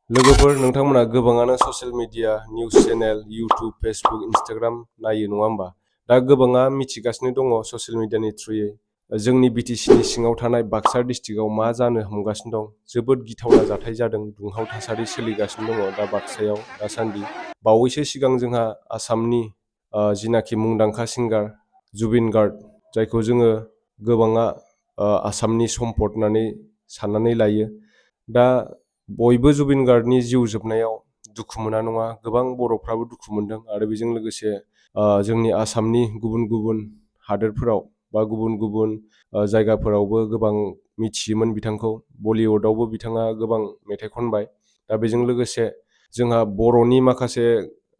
लोगोफोर नोंथांमोना गोबाङानो social media, news channel, YouTube, Facebook, Instagram नायो नङा होमबा? दा गोबाङा मिथिगासिनो दङ ससियेल मिडियानि थ्रुयै जोंनि बिटिसिनि सिङाव थानाय बाक्सा डिस्ट्रिक्टआव मा जानो हमगासिनो दं। जोबोद गिथावना जाथाय जादों, दुंहाव थासारि सोलिगासिनो दङ दा बाक्सायाव दासान्दि। बावैसो सिगां जोंहा आसामनि जिनाखि मुंदांखा सिंगार जुबिन गार्ग, जायखौ जोङो गोबाङा आसामनि सम्पद होननानै साननानै लायो। दा बयबो जुबिन गार्गनि जिउ जोबनायाव दुखु मोना नङा, गोबां बर'फ्राबो दुखु मोनदों आरो बेजों लोगोसे जोंनि आसामनि गुबुन गुबुन हादोरफोराव बा गुबुन गुबुन जायगाफोरावबो गोबां मिथियोमोन बिथांखौ। बलिउडआवबो बिथाङा गोबां मेथाइ खनबाय। दा बेजों लोगोसे जोंहा बर'नि माखासे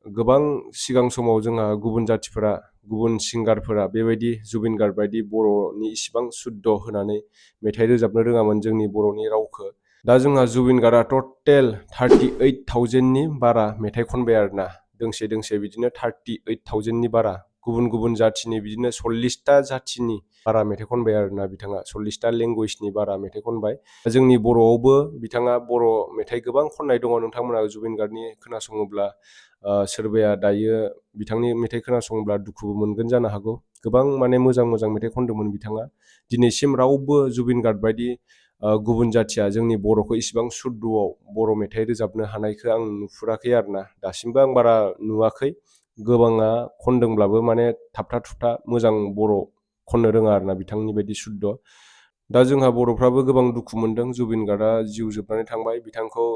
गोबां सिगां समाव जोंहा गुबुन जाथिफोरा, गुबुन सिंगारफोरा बेबायदि जुबिन गार्ग बायदि बर'नि इसिबां सुद्ध होनानै मेथाइ रोजाबनो रोङामोन जोंनि बर'नि रावखौ। दा जोंहा जुबिन गार्गआ टटेल 38,000नि बारा मेथाइ खनबाय आरोना। दोंसे दोंसे बिदिनो 38,000नि बारा। गुबुन गुबुन जाथिनि बिदिनो 40टा जाथिनि बारा मेथाइ खनबाय आरोना बिथाङा। 40टा लेंगुवेजनि बारा मेथाइ खनबाय। जोंनि बर'आवबो बिथाङा बर' मेथाइ गोबां खननाय दङ। नोंथांमोना जुबिन गार्गनि खोनासङोब्ला सोरबाया दायो बिथांनि मेथाइ खोनासङोब्ला दुखुबो मोनगोन जानो हागौ। गोबां माने मोजां मोजां मेथाइ खनदोंमोन बिथाङा। दिनैसिम रावबो जुबिन गार्ग बायदि गुबुन जाथिया जोंनि बर'खौ इसिबां सुद्धआव बर' मेथाइ रोजाबनो हानायखौ आं नुहुराखै आरोना। दासिमबो आं बारा नुवाखै। गोबाङा खनदोंब्लाबो माने थाबथा थुबथा मोजां बर' खननो रोङा आरोना बिथांनि बायदि सुद्ध। दा जोंहा बर'फ्राबो गोबां दुखु मोनदों। जुबिन गार्गआ जिउ जोबनानै थांबाय। बिथांखौ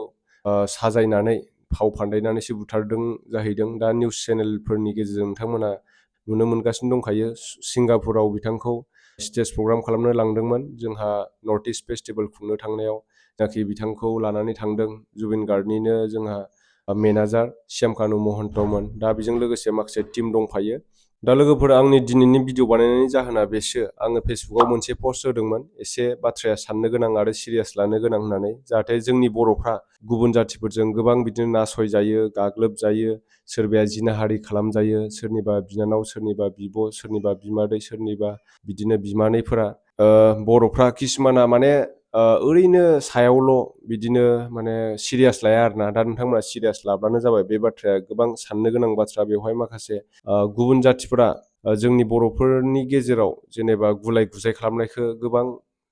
साजायनानै फाव फान्दायनानैसो बुथारदों जाहैदों। दा निउस चेनेलफोरनि गेजेरजों नोंथांमोना नुनो मोनगासिनो दंखायो। सिंगापुराव बिथांखौ स्टेज प्रग्राम खालामनो लांदोंमोन। जोंहा नर्थ इस्ट फेस्टिभेल खुंनो थांनायाव जाखि बिथांखौ लानानै थांदों जुबिन गार्गनिनो जोंहा मेनेजार श्यामकानु महन्तमोन। दा बेजों लोगोसे माखासे टिम दंफायो। दा लोगोफोर आंनि दिनैनि भिडिअ बानायनायनि जाहोना बेसो। आङो फेसबुकाव मोनसे पस्ट होदोंमोन, एसे बाथ्राया साननो गोनां आरो सिरियास लानो गोनां होननानै, जाहाथे जोंनि बर'फ्रा गुबुन जाथिफोरजों गोबां बिदिनो नासयजायो, गाग्लोबजायो, सोरबाया जिनाहारि खालामजायो, सोरनिबा बिनानाव, सोरनिबा बिब', सोरनिबा बिमादै, सोरनिबा बिदिनो बिमानैफोरा बर'फ्रा किसुमाना माने ओरैनो सायावल' बिदिनो माने सिरियास लाया आरोना। दा नोंथांमोना सिरियास लाब्लानो जाबाय। बे बाथ्राया गोबां साननो गोनां बाथ्रा। बेवहाय माखासे गुबुन जाथिफोरा जोंनि बर'फोरनि गेजेराव जेनेबा गुलाय गुजाय खालामनायखौ गोबां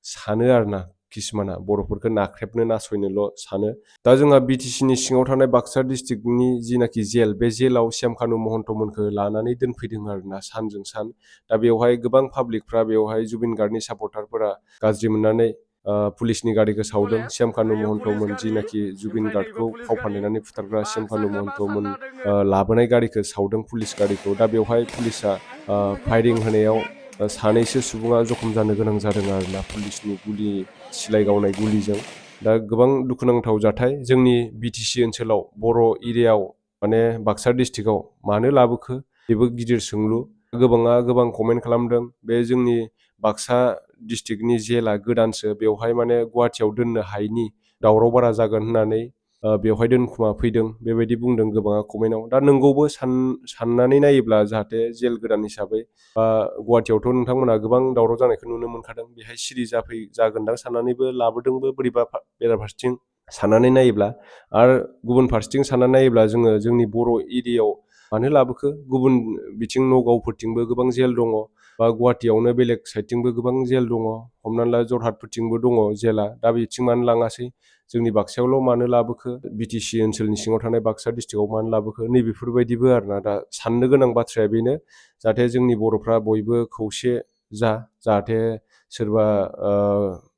सानो आरोना। किसुमाना बर'फोरखौ नाख्रेबनो नासयनोल' सानो। दा जोंहा बिटिसिनि सिङाव थानाय बाक्सा डिस्ट्रिक्टनि जिनाखि जेल, बे जेलाव श्यामकानु महन्तमोनखौ लानानै दोनफैदों आरोना सानजों सान। दा बेवहाय गोबां पाब्लिकफ्रा, बेवहाय जुबिन गार्गनि सापर्टारफोरा गाज्रि मोननानै पुलिसनि गारिखौ सावदों। श्यामकानु महन्तमोन जिनाखि जुबिन गार्गखौ फाव फान्दायनानै फुथारग्रा श्यामकानु महन्तमोन लाबोनाय गारिखौ सावदों, पुलिस गारिखौ। दा बेवहाय पुलिसा फायरिं होनायाव सानैसो सुबुङा जखम जानो गोनां जादों आरोना, पुलिसनि गुलि सिलाइ गावनाय गुलिजों। दा गोबां दुखुनांथाव जाथाय। जोंनि बिटिसि ओनसोलाव, बर' एरियायाव माने बाक्सा डिस्ट्रिक्टआव मानो लाबोखो, बेबो गिदिर सोंलु। गोबाङा गोबां कमेन्ट खालामदों, बे जोंनि बाक्सा डिस्ट्रिक्टनि जेला गोदानसो, बेवहाय माने गुवाहाटियाव दोननो हायैनि दावराव बारा जागोन होननानै बेवहाय दोनखुमा फैदों, बेबायदि बुंदों गोबाङा कमेन्टआव। दा नंगौबो साननानै नायोब्ला, जाहाथे जेल गोदान हिसाबै गुवाहाटियावथ' नोंथांमोना गोबां दावराव जानायखौ नुनो मोनखादों, बेहाय सिरि जागोनदां साननानैबो लाबोदोंबो बोरैबा बेराफारसेथिं साननानै नायोब्ला। आरो गुबुन फारसेथिं साननानै नायोब्ला जोङो जोंनि बर' एरियायाव मानो लाबोखो, गुबुन बिथिं नगावफोरथिंबो गोबां जेल दङ, बा गुवाहाटियावनो बेलेग साइडथिंबो गोबां जेल दङ, हमनानै ला जरहाटफोरथिंबो दङ जेला। दा बिथिं मानो लाङासै, जोंनि बाक्सायावल' मानो लाबोखो, बिटिसि ओनसोलनि सिङाव थानाय बाक्सा डिस्ट्रिक्टआव मानो लाबोखो, नैबेफोरबायदिबो आरोना। दा साननो गोनां बाथ्राया बेनो, जाहाथे जोंनि बर'फ्रा बयबो खौसे जाहाथे सोरबा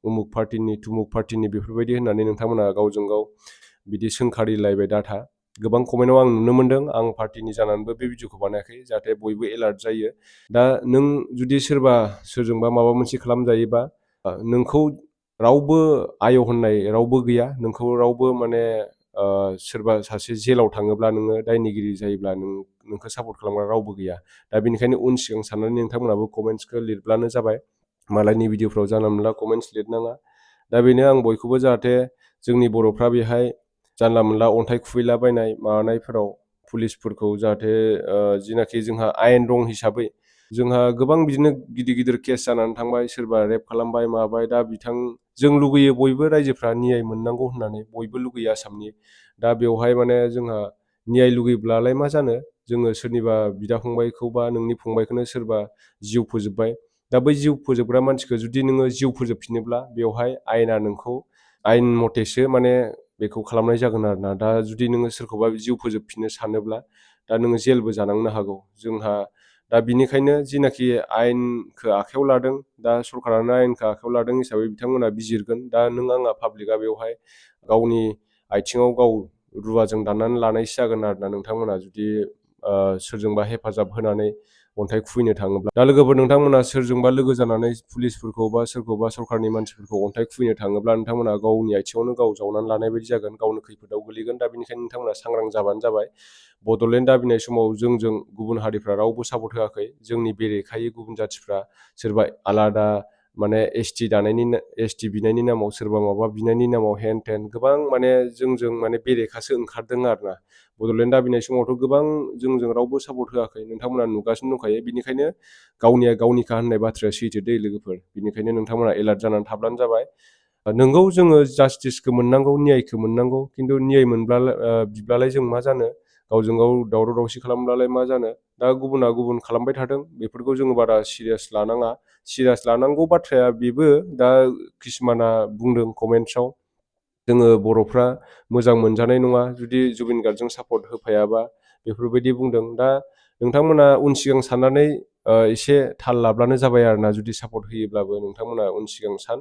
उमुक पार्टिनि थुमुक पार्टिनि बेफोरबायदि होननानै नोंथांमोना गावजों गाव बिदि सोंखारिलायबाय दाथा। गोबां कमेन्टआव आं नुनो मोनदों। आं पार्टिनि जानानैबो बे भिडिअखौ बानायाखै, जाहाथे बयबो एलार्ट जायो। दा नों जुदि सोरजोंबा माबा मोनसे खालामजायोबा, नोंखौ रावबो आय होननाय रावबो गैया। नोंखौ रावबो माने सोरबा सासे जेलाव थाङोब्ला, नोङो दायनिगिरि जायोब्ला नोंखौ सापर्ट खालामग्रा रावबो गैया। दा बेनिखायनो उन सिगां साननानै नोंथांमोनाबो कमेन्ट्सखौ लिरब्लानो जाबाय। मालायनि भिडिअफ्राव जानला मोनला कमेन्ट्स लिरनाङा। दा बेनो, आं बयखौबो जाहाथे जोंनि बर'फ्रा बेहाय जानला मोनला अन्थाइ खुबैलाबायनाय माबानायफोराव पुलिसफोरखौ जाहाथे जिनाखि जोंहा आयेन दं हिसाबै, जोंहा गोबां बिदिनो गिदिर गिदिर केस जानानै थांबाय, सोरबा रेप खालामबाय माबाय। दा जों लुगैयो बयबो रायजोफ्रा नियाय मोननांगौ होननानै बयबो लुगैयो आसामनि। दा बेवहाय माने जोंहा न्याय लुगैब्लालाय मा जानो, जोङो सोरनिबा बिदा फंबायखौ बा नोंनि फंबायखौनो सोरबा जिउ फोजोबबाय। दा बै जिउ फोजोबग्रा मानसिखौ जुदि नोङो जिउ फोजोबफिनोब्ला बेवहाय आयेना नोंखौ आयेन मथेसो माने बेखौ खालामनाय जागोन आरोना। दा जुदि नोङो सोरखौबा जिउ फोजोबफिननो सानोब्ला दा नोङो जेलबो जानांनो हागौ। जोंहा दा बिनिखायनो जिनाखि आयेनखौ आखायाव लादों, दा सरकारानो आयेनखौ आखायाव लादों हिसाबै बिथांमोना बिजिरगोन। दा नों आंहा पाब्लिकआ बेवहाय गावनि आथिङाव गाव रुवाजों दाननानै लानायसो जागोन आरोना नोंथांमोना जुदि सोरजोंबा हेफाजाब होनानै अन्थाइ खुबैनो थाङोब्ला। दा लोगोफोर, नोंथांमोना सोरजोंबा लोगो जानानै पुलिसफोरखौ बा सोरखौबा सरकारनि मानसिफोरखौ अन्थाइ खुबैनो थाङोब्ला नोंथांमोना गावनि आथिङावनो गाव जावनानै लानाय बायदि जागोन, गावनो खैफोदाव गोलैगोन। दा बेनिखायनो नोंथांमोना सांग्रां जाबानो जाबाय। बड'लेण्ड दाबिनाय समाव जोंजों गुबुन हारिफ्रा रावबो सापर्ट होआखै। जोंनि बेरेखायै गुबुन जाथिफ्रा सोरबा आलादा माने एसटि बिनायनि नामाव, सोरबा माबा बिनायनि नामाव हेन टेन गोबां माने जोंजों माने बेरेखासो ओंखारदों आरोना। बड'लेण्ड दाबिनाय समावथ' गोबां जोंजों रावबो सापर्ट होआखै, नोंथांमोना नुगासिनो दंखायो। बिनिखायनो गावनिया गावनिखा होननाय बाथ्राया सैथो दै लोगोफोर। बिनिखायनो नोंथांमोना एलार्ट जानानै थाब्लानो जाबाय। नोंगौ, जोङो जास्टिसखौ मोननांगौ, न्यायखौ मोननांगौ, खिन्थु न्याय बिब्लालाय जों मा जानो, गावजों गाव दावराव दावसि खालामब्लालाय मा जानो। दा गुबुना गुबुन खालामबाय थादों, बेफोरखौ जोङो बारा सिरियास लानाङा। सिरियास लानांगौ बाथ्राया बेबो, दा किसुमाना बुंदों कमेन्ट्सआव, जोङो बर'फ्रा मोजां मोनजानाय नङा जुदि जुबिन गार्गजों सापर्ट होफायाबा, बेफोरबायदि बुंदों। दा नोंथांमोना उन सिगां साननानै एसे थाल लाब्लानो जाबाय आरोना। जुदि सापर्ट होयोब्लाबो नोंथांमोना उन सिगां सान।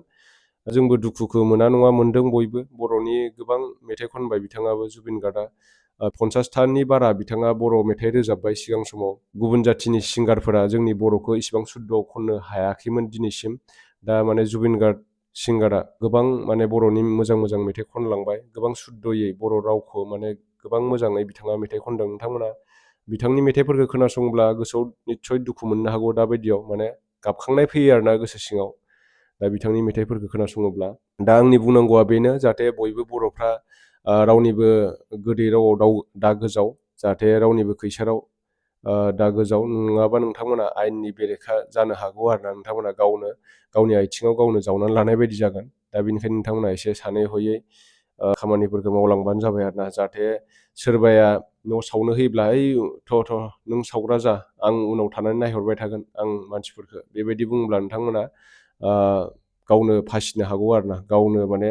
जोंबो दुखुखौ मोना नङा मोनदों बयबो। बर'नि गोबां मेथाइ खनबाय बिथाङाबो, जुबिन गार्गआ 50थानि बारा बिथाङा बर' मेथाइ रोजाबबाय सिगां समाव। गुबुन जाथिनि सिंगारफोरा जोंनि बर'खौ इसिबां शुद्धआव खननो हायाखैमोन दिनैसिम। दा माने जुबिन गार्ग सिंगारा गोबां माने बर'नि मोजां मोजां मेथाइ खनलांबाय, गोबां शुद्धयै बर' रावखौ माने गोबां मोजाङै बिथाङा मेथाइ खनदों। नोंथांमोना बिथांनि मेथाइफोरखौ खोनासंब्ला गोसोआव निस्सय दुखु मोननो हागौ। दा बायदियाव माने गाबखांनाय फैयो आरोना गोसो सिङाव, दा बिथांनि मेथाइफोरखौ खोनासङोब्ला। दा आंनि बुंनांगौआ बेनो, जाहाथे बयबो बर'फ्रा रावनिबो गोदै रावाव दा गोजाव, जाहाथे रावनिबो खैसाराव दा गोजाव नङाबा नोंथांमोना आयेननि बेरेखा जानो हागौ आरोना। नोंथांमोना गावनि आथिङाव गावनो जावनानै लानाय बायदि जागोन। दा बेनिखायनो नोंथांमोना एसे सानै हयै खामानिफोरखौ मावलांबानो जाबाय आरोना। जाहाथे सोरबाया न' सावनो होयोब्ला, ओइ नों सावग्रा जा, आं उनाव थानानै नायहरबाय थागोन आं मानसिफोरखौ, बेबायदि बुङोब्ला नोंथांमोना गावनो फासिनो हागौ आरोना, गावनो माने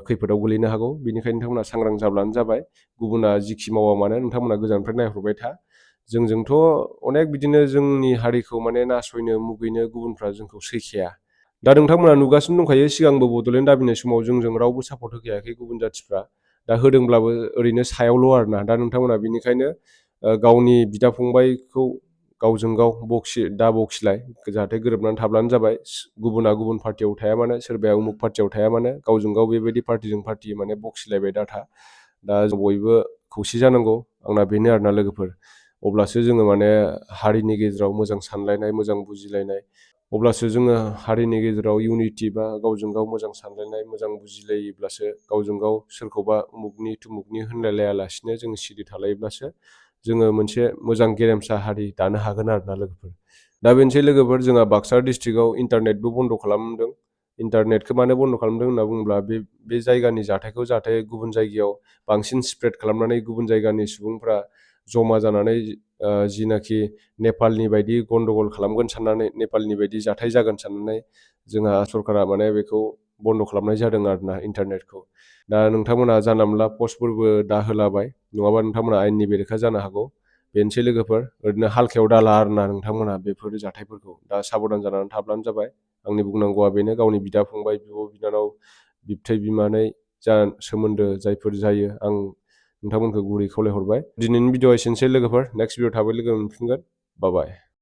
खैफोदाव गोलैनो हागौ। बेनिखायनो नोंथांमोना सांग्रां जाब्लानो जाबाय। गुबुना जिखि मावा मानो नोंथांमोना गोजाननिफ्राय नायहरबाय था। जोंजोंथ' अनेक बिदिनो जोंनि हारिखौ माने नासयनो मुगैनो गुबुनफ्रा जोंखौ सैखाया। दा नोंथांमोना नुगासिनो दंखायो, सिगांबो बड'लेण्ड दाबिनाय समाव जोंजों रावबो सापर्ट होखायाखै गुबुन जाथिफ्रा। दा होदोंब्लाबो ओरैनो सायावल' आरोना। दा नोंथांमोना बेनिखायनो गावनि बिदा फंबायखौ गावजों गाव दा बखिलाय, जाहाथे गोरोबनानै थाब्लानो जाबाय। गुबुना गुबुन पार्टियाव थाया मानो, सोरबाया उमुक पार्टियाव थाया मानो, गावजों गाव बेबायदि पार्टिजों पार्टि माने बखिलायबाय दा था। दा जों बयबो खौसे जानांगौ, आंना बेनो आरोना लोगोफोर। अब्लासो जोङो माने हारिनि गेजेराव मोजां सानलायनाय, मोजां बुजिलायनाय, अब्लासो जोङो हारिनि गेजेराव इउनिटि बा गावजों गाव मोजां सानलायनाय, मोजां बुजिलायोब्लासो, गावजों गाव सोरखौबा उमुकनि थुमुकनि होनलायलायालासिनो जों सिरि थालायोब्लासो जोङो मोनसे मोजां गेरेमसा हारि दानो हागोन आरोना लोगोफोर। दा बेनोसै लोगोफोर, जोंहा बाक्सा डिस्ट्रिक्टआव इन्टारनेटबो बन्द' खालामदों। इन्टारनेटखौ मानो बन्द' खालामदों होनना बुङोब्ला, बे जायगानि जाथायखौ जाहाथे गुबुन जायगायाव बांसिन स्प्रेड खालामनानै गुबुन जायगानि सुबुंफ्रा जमा जानानै जिनाखि नेपालनि बायदि गन्दगल खालामगोन साननानै, नेपालनि बायदि जाथाय जागोन साननानै जोंहा सरकारा माने बेखौ बन्द' खालामनाय जादों आरोना इन्टारनेटखौ। दा नोंथांमोना जानला मोनला पस्टफोरबो दा होलाबाय, नङाबा नोंथांमोना आयेननि बेरेखा जानो हागौ। बेनोसै लोगोफोर, ओरैनो हालखायाव दाला आरोना नोंथांमोना बेफोर जाथायफोरखौ। दा साबधान जानानै थाब्लानो जाबाय। आंनि बुंनांगौआ बेनो, गावनि बिदा फंबाय, बिब' बिनानाव, बिबथै बिमानै जा सोमोन्दो जायफोर जायो, आं नोंथांमोनखौ गुरै खावलायहरबाय। दिनैनि भिडिअ'आ एसेनोसै लोगोफोर, नेक्स्ट भिडिअ' थाबै लोगो मोनफिनगोन। बाय बाय।